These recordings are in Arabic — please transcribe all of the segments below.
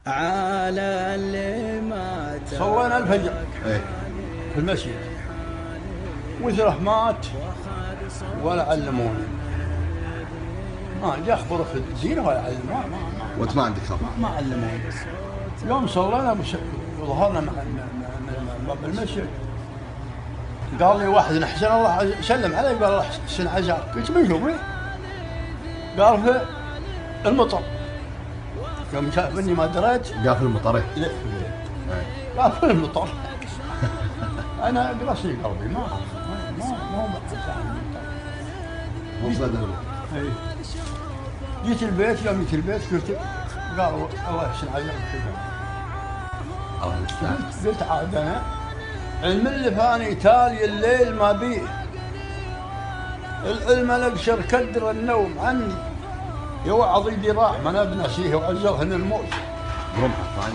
على اللي ما صلينا الفجر في المسجد وثره مات ولا علموني. ما جاء خبر في الزينة ولا علموني. وانت ما عندك خبر؟ ما علموني. يوم صلينا وظهرنا من باب المسجد قال لي واحد احسن الله سلم علي، قال الله احسن عزاك. قلت من شوفي؟ قال في المطر. يوم شافني ما دريت. قال في المطر؟ قال في المطر. انا قرصني قلبي ما بحث عن المطر. مو صدق. جيت البيت، يوم جيت البيت قلت قال الله يحسن عزاك. قلت عاد انا علم اللي فاني تالي الليل ما بيه، العلم الاقشر كدر النوم عني، يوعظ يدي راح من ابنسيه وعزوهن الموت. رمحه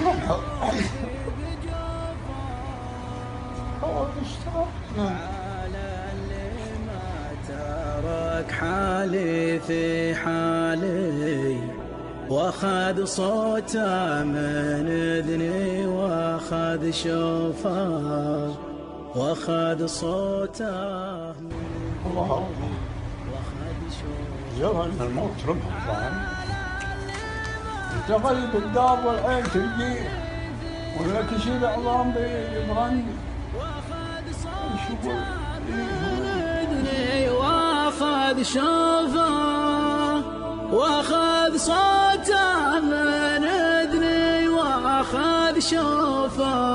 ترك حالي في حالي، واخذ صوته من اذني، واخذ شوفه، واخذ صوته الله زوهن الموت. رمحه تغلب الدار والعين تجيه، ولا تشيل عظام بيبرني. واخذ شوفه، واخذ صوته من اذني، واخذ شوفه،